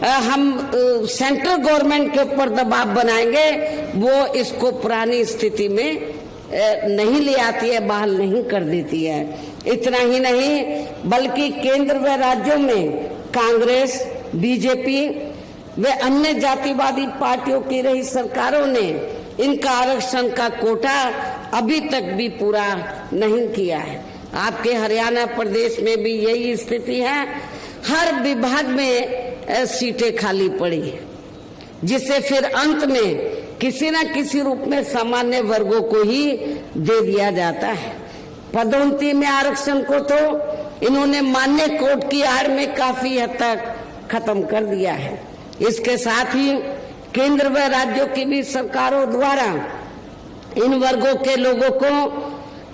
हम central government के ऊपर दबाव बनाएंगे, वो इसको पुरानी स्थिति में नहीं ले आती है, बहाल नहीं कर देती है। इतना ही नहीं बल्कि केंद्र व राज्यों में कांग्रेस, बीजेपी व अन्य जातिवादी पार्टियों की रही सरकारों ने इनका आरक्षण का कोटा अभी तक भी पूरा नहीं किया है। आपके हरियाणा प्रदेश में भी यही स्थिति है। हर विभाग में सीटें खाली पड़ी है, जिसे फिर अंत में किसी न किसी रूप में सामान्य वर्गों को ही दे दिया जाता है। पदोन्नति में आरक्षण को तो इन्होंने मान्य कोर्ट की आड़ में काफी हद तक खत्म कर दिया है। इसके साथ ही केंद्र व राज्यों की भी सरकारों द्वारा इन वर्गों के लोगों को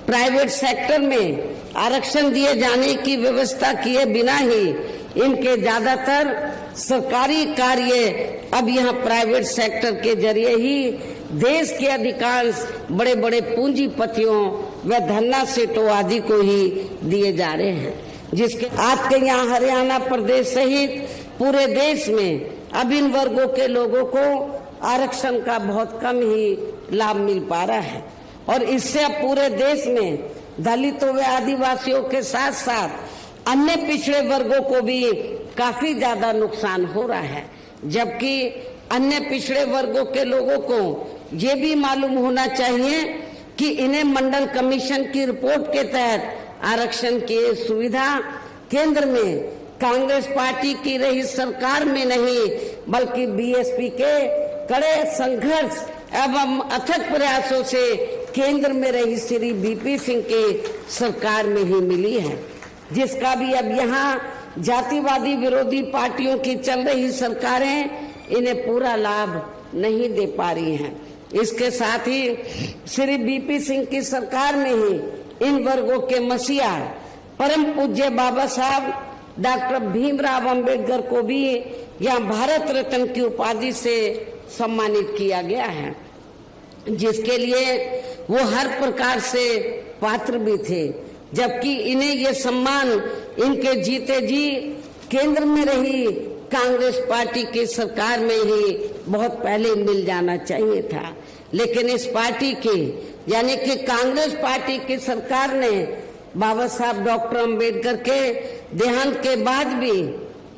प्राइवेट सेक्टर में आरक्षण दिए जाने की व्यवस्था किए बिना ही इनके ज्यादातर सरकारी कार्य अब यहाँ प्राइवेट सेक्टर के जरिए ही देश के अधिकांश बड़े बड़े पूंजीपतियों व धन्ना सेठों आदि को ही दिए जा रहे हैं, जिसके आपके यहाँ हरियाणा प्रदेश सहित पूरे देश में अब इन वर्गों के लोगों को आरक्षण का बहुत कम ही लाभ मिल पा रहा है। और इससे अब पूरे देश में दलितों व आदिवासियों के साथ साथ अन्य पिछड़े वर्गों को भी काफी ज्यादा नुकसान हो रहा है। जबकि अन्य पिछड़े वर्गों के लोगों को ये भी मालूम होना चाहिए कि इन्हें मंडल कमीशन की रिपोर्ट के तहत आरक्षण की सुविधा केंद्र में कांग्रेस पार्टी की रही सरकार में नहीं बल्कि बीएसपी के कड़े संघर्ष एवं अथक प्रयासों से केंद्र में रही श्री बीपी सिंह की सरकार में ही मिली है, जिसका भी अब यहाँ जातिवादी विरोधी पार्टियों की चल रही सरकारें इन्हें पूरा लाभ नहीं दे पा रही हैं। इसके साथ ही श्री बीपी सिंह की सरकार में ही इन वर्गों के मसीहा परम पूज्य बाबा साहब डॉक्टर भीमराव अंबेडकर को भी यहाँ भारत रत्न की उपाधि से सम्मानित किया गया है, जिसके लिए वो हर प्रकार से पात्र भी थे। जबकि इन्हें ये सम्मान इनके जीते जी केंद्र में रही कांग्रेस पार्टी की सरकार में ही बहुत पहले मिल जाना चाहिए था। लेकिन इस पार्टी की यानी कि कांग्रेस पार्टी की सरकार ने बाबा साहब डॉक्टर अंबेडकर के देहांत के बाद भी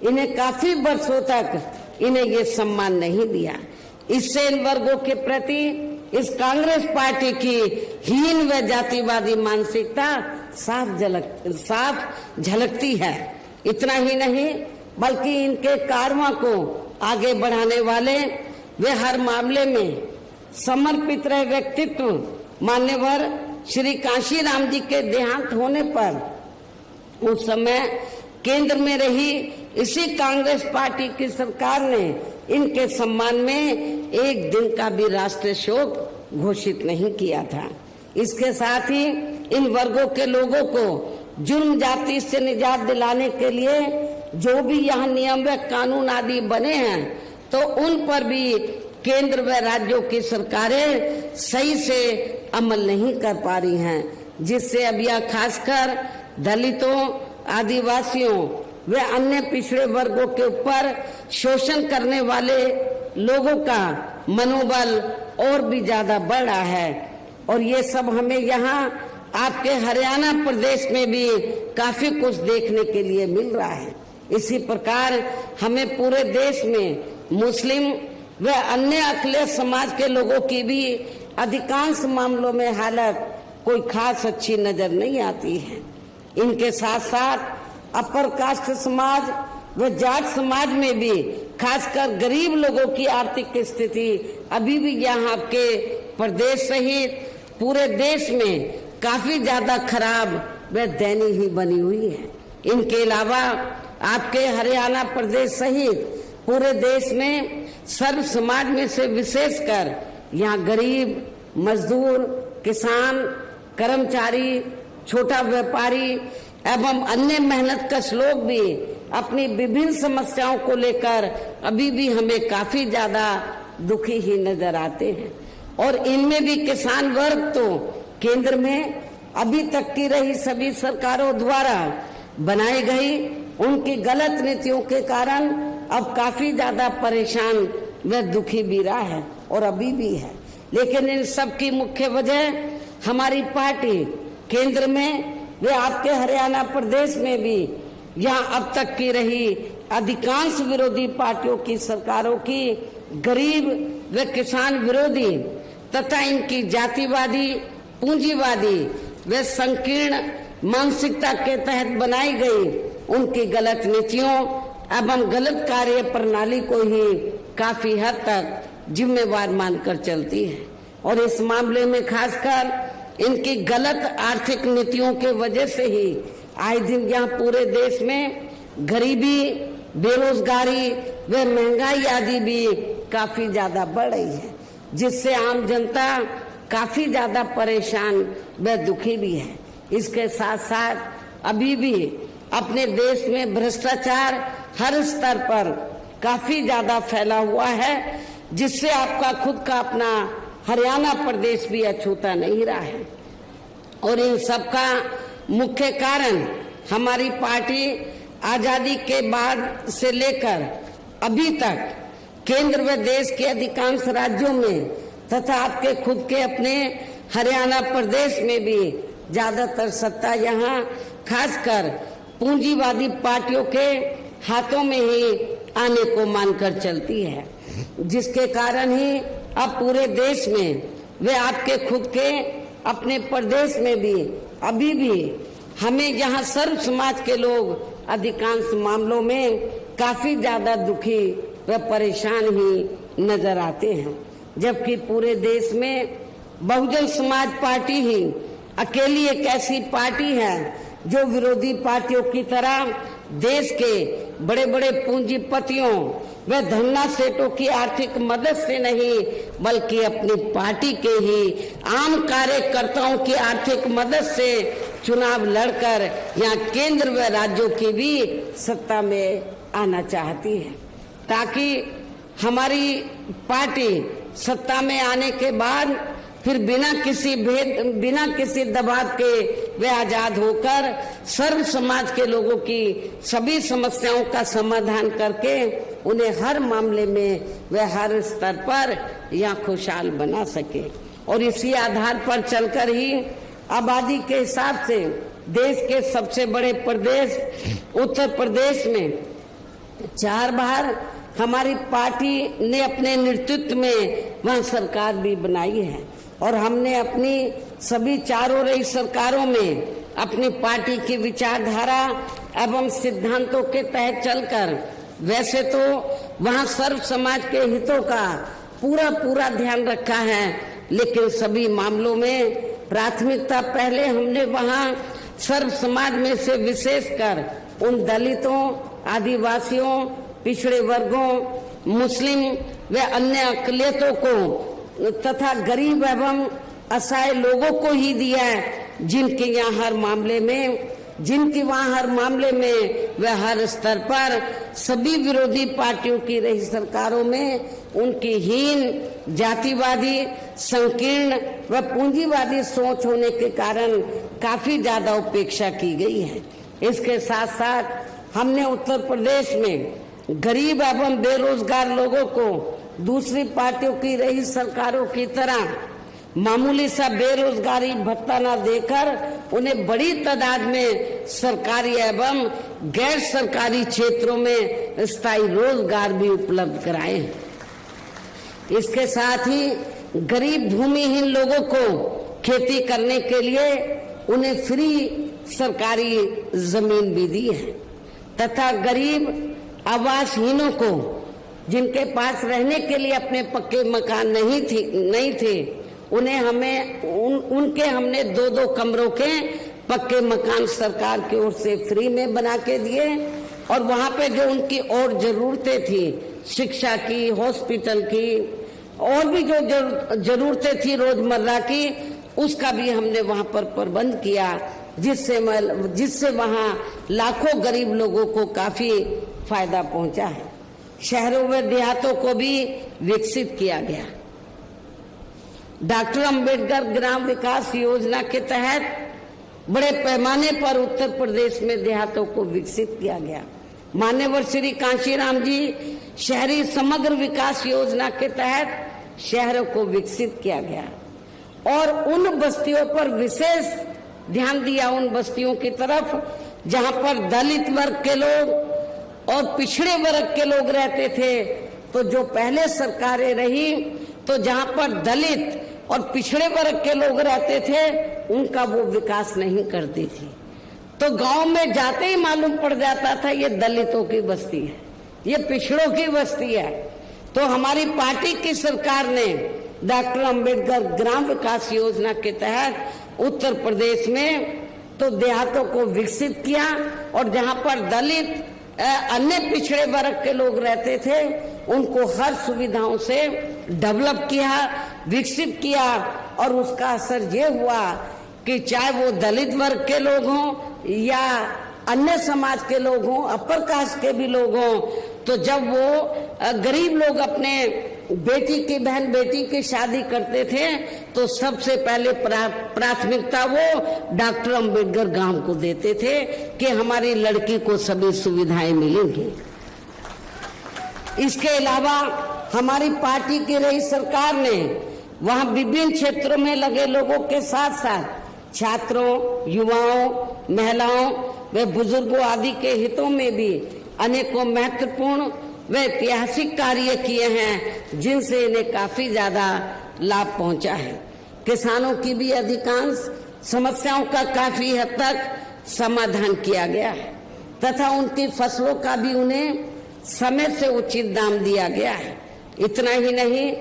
इन्हें काफी वर्षों तक इन्हें ये सम्मान नहीं दिया। इससे इन वर्गों के प्रति इस कांग्रेस पार्टी की हीन व जातिवादी मानसिकता साफ झलकती है। इतना ही नहीं बल्कि इनके कारवां को आगे बढ़ाने वाले वे हर मामले में समर्पित रहे व्यक्तित्व मान्यवर श्री कांशीराम जी के देहांत होने पर उस समय केंद्र में रही इसी कांग्रेस पार्टी की सरकार ने इनके सम्मान में एक दिन का भी राष्ट्रीय शोक घोषित नहीं किया था। इसके साथ ही इन वर्गों के लोगों को जुर्म जाति से निजात दिलाने के लिए जो भी यहाँ नियम व कानून आदि बने हैं तो उन पर भी केंद्र व राज्यों की सरकारें सही से अमल नहीं कर पा रही हैं, जिससे अब यह खासकर दलितों, आदिवासियों व अन्य पिछड़े वर्गों के ऊपर शोषण करने वाले लोगों का मनोबल और भी ज्यादा बढ़ रहा है। और ये सब हमें यहाँ आपके हरियाणा प्रदेश में भी काफी कुछ देखने के लिए मिल रहा है। इसी प्रकार हमें पूरे देश में मुस्लिम व अन्य अखिलेश समाज के लोगों की भी अधिकांश मामलों में हालत कोई खास अच्छी नजर नहीं आती है। इनके साथ साथ अपर कास्ट समाज व जाट समाज में भी खासकर गरीब लोगों की आर्थिक स्थिति अभी भी यहाँ आपके प्रदेश सहित पूरे देश में काफी ज्यादा खराब व दयनीय ही बनी हुई है। इनके अलावा आपके हरियाणा प्रदेश सहित पूरे देश में सर्व समाज में से विशेषकर यहाँ गरीब, मजदूर, किसान, कर्मचारी, छोटा व्यापारी एवं अन्य मेहनत कश लोग भी अपनी विभिन्न समस्याओं को लेकर अभी भी हमें काफी ज्यादा दुखी ही नजर आते हैं। और इनमें भी किसान वर्ग तो केंद्र में अभी तक की रही सभी सरकारों द्वारा बनाई गई उनकी गलत नीतियों के कारण अब काफी ज्यादा परेशान व दुखी भी रहा है और अभी भी है। लेकिन इन सब की मुख्य वजह हमारी पार्टी केंद्र में वे आपके हरियाणा प्रदेश में भी, यहाँ अब तक की रही अधिकांश विरोधी पार्टियों की सरकारों की गरीब व किसान विरोधी तथा इनकी जातिवादी, पूंजीवादी व संकीर्ण मानसिकता के तहत बनाई गई उनकी गलत नीतियों एवं गलत कार्य प्रणाली को ही काफी हद तक जिम्मेवार मानकर चलती है। और इस मामले में खासकर इनकी गलत आर्थिक नीतियों के वजह से ही आए दिन यहाँ पूरे देश में गरीबी, बेरोजगारी व महंगाई आदि भी काफी ज्यादा बढ़ रही है, जिससे आम जनता काफी ज्यादा परेशान व दुखी भी है। इसके साथ साथ अभी भी अपने देश में भ्रष्टाचार हर स्तर पर काफी ज्यादा फैला हुआ है, जिससे आपका खुद का अपना हरियाणा प्रदेश भी अछूता नहीं रहा है। और इन सब का मुख्य कारण हमारी पार्टी आजादी के बाद से लेकर अभी तक केंद्र व देश के अधिकांश राज्यों में तथा आपके खुद के अपने हरियाणा प्रदेश में भी ज्यादातर सत्ता यहाँ खासकर पूंजीवादी पार्टियों के हाथों में ही आने को मानकर चलती है, जिसके कारण ही अब पूरे देश में वे आपके खुद के अपने प्रदेश में भी अभी भी हमें यहाँ सर्व समाज के लोग अधिकांश मामलों में काफी ज्यादा दुखी व परेशान ही नजर आते हैं, जबकि पूरे देश में बहुजन समाज पार्टी ही अकेली एक ऐसी पार्टी है जो विरोधी पार्टियों की तरह देश के बड़े बड़े पूंजीपतियों व धन्ना सेठों की आर्थिक मदद से नहीं बल्कि अपनी पार्टी के ही आम कार्यकर्ताओं की आर्थिक मदद से चुनाव लड़कर यहाँ केंद्र व राज्यों की भी सत्ता में आना चाहती है, ताकि हमारी पार्टी सत्ता में आने के बाद फिर बिना किसी दबाव के वे आजाद होकर सर्व समाज के लोगों की सभी समस्याओं का समाधान करके उन्हें हर मामले में वे हर स्तर पर यहाँ खुशहाल बना सके। और इसी आधार पर चलकर ही आबादी के हिसाब से देश के सबसे बड़े प्रदेश उत्तर प्रदेश में 4 बार हमारी पार्टी ने अपने नेतृत्व में वहाँ सरकार भी बनाई है। और हमने अपनी सभी चारों रही सरकारों में अपनी पार्टी की विचारधारा एवं सिद्धांतों के तहत चलकर वैसे तो वहाँ सर्व समाज के हितों का पूरा ध्यान रखा है, लेकिन सभी मामलों में प्राथमिकता पहले हमने वहाँ सर्व समाज में से विशेषकर उन दलितों, आदिवासियों, पिछड़े वर्गों, मुस्लिम व अन्य अकलियतों को तथा गरीब एवं असहाय लोगों को ही दिया है, जिनकी वहाँ हर मामले में व हर स्तर पर सभी विरोधी पार्टियों की रही सरकारों में उनकी हीन, जातिवादी, संकीर्ण व पूंजीवादी सोच होने के कारण काफी ज्यादा उपेक्षा की गई है। इसके साथ साथ हमने उत्तर प्रदेश में गरीब एवं बेरोजगार लोगों को दूसरी पार्टियों की रही सरकारों की तरह मामूली सा बेरोजगारी भत्ता न देकर उन्हें बड़ी तादाद में सरकारी एवं गैर सरकारी क्षेत्रों में स्थायी रोजगार भी उपलब्ध कराए। इसके साथ ही गरीब भूमिहीन लोगों को खेती करने के लिए उन्हें फ्री सरकारी जमीन भी दी है तथा गरीब आवासहीनों को जिनके पास रहने के लिए अपने पक्के मकान नहीं थे उन्हें उनके हमने 2-2 कमरों के पक्के मकान सरकार की ओर से फ्री में बना के दिए। और वहाँ पे जो उनकी और जरूरतें थी, शिक्षा की, हॉस्पिटल की, और भी जो जरूरतें थी रोजमर्रा की, उसका भी हमने वहाँ पर प्रबंध किया, जिससे वहाँ लाखों गरीब लोगों को काफी फायदा पहुँचा है। शहरों व देहातों को भी विकसित किया गया। डॉक्टर अंबेडकर ग्राम विकास योजना के तहत बड़े पैमाने पर उत्तर प्रदेश में देहातों को विकसित किया गया। मान्यवर श्री कांशीराम जी शहरी समग्र विकास योजना के तहत शहरों को विकसित किया गया और उन बस्तियों पर विशेष ध्यान दिया, उन बस्तियों की तरफ जहां पर दलित वर्ग के लोग और पिछड़े वर्ग के लोग रहते थे। तो जो पहले सरकारें रही तो जहां पर दलित और पिछड़े वर्ग के लोग रहते थे उनका वो विकास नहीं करती थी। तो गांव में जाते ही मालूम पड़ जाता था ये दलितों की बस्ती है, ये पिछड़ों की बस्ती है। तो हमारी पार्टी की सरकार ने डॉक्टर अंबेडकर ग्राम विकास योजना के तहत उत्तर प्रदेश में तो देहातों को विकसित किया और जहां पर दलित अन्य पिछड़े वर्ग के लोग रहते थे उनको हर सुविधाओं से डेवलप किया, विकसित किया और उसका असर ये हुआ कि चाहे वो दलित वर्ग के लोग हों या अन्य समाज के लोग हों, अपर कास्ट के भी लोग हों, तो जब वो गरीब लोग अपने बेटी की बहन बेटी की शादी करते थे तो सबसे पहले प्राथमिकता वो डॉक्टर अंबेडकर गांव को देते थे कि हमारी लड़की को सभी सुविधाएं मिलेंगी। इसके अलावा हमारी पार्टी की रही सरकार ने वहां विभिन्न क्षेत्रों में लगे लोगों के साथ साथ छात्रों, युवाओं, महिलाओं व बुजुर्गों आदि के हितों में भी अनेकों महत्वपूर्ण व ऐतिहासिक कार्य किए हैं जिनसे इन्हें काफी ज्यादा लाभ पहुंचा है। किसानों की भी अधिकांश समस्याओं का काफी हद तक समाधान किया गया है तथा उनकी फसलों का भी उन्हें समय से उचित दाम दिया गया है। इतना ही नहीं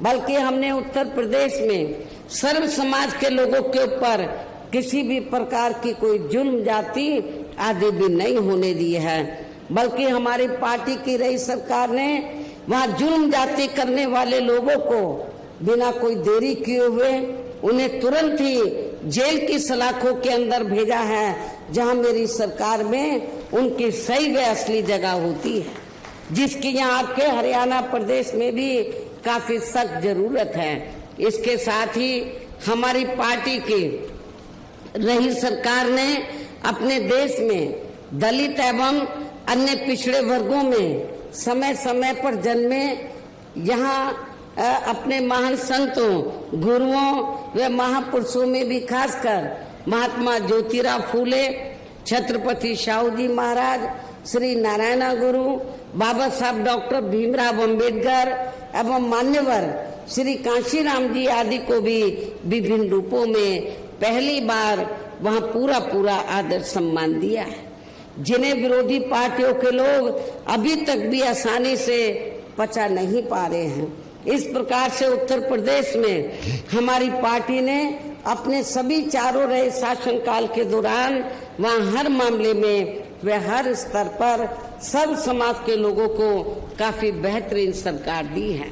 बल्कि हमने उत्तर प्रदेश में सर्व समाज के लोगों के ऊपर किसी भी प्रकार की कोई जुल्म जाति आदि भी नहीं होने दी है, बल्कि हमारी पार्टी की रही सरकार ने वहां जुल्म जाति करने वाले लोगों को बिना कोई देरी किए हुए उन्हें तुरंत ही जेल की सलाखों के अंदर भेजा है, जहां मेरी सरकार में उनकी सही व असली जगह होती है, जिसकी यहाँ आपके हरियाणा प्रदेश में भी काफी सख्त जरूरत है। इसके साथ ही हमारी पार्टी की रही सरकार ने अपने देश में दलित एवं अन्य पिछड़े वर्गों में समय समय पर जन्मे यहाँ अपने महान संतों, गुरुओं व महापुरुषों में भी खासकर महात्मा ज्योतिराव फूले, छत्रपति शाहू जी महाराज, श्री नारायण गुरु, बाबा साहब डॉक्टर भीमराव अंबेडकर एवं मान्यवर श्री कांशीराम जी आदि को भी विभिन्न रूपों में पहली बार वहां पूरा आदर सम्मान दिया है, जिन्हें विरोधी पार्टियों के लोग अभी तक भी आसानी से पचा नहीं पा रहे हैं। इस प्रकार से उत्तर प्रदेश में हमारी पार्टी ने अपने सभी चारों रहे शासनकाल के दौरान वहां हर मामले में व हर स्तर पर सब समाज के लोगों को काफी बेहतरीन सरकार दी है।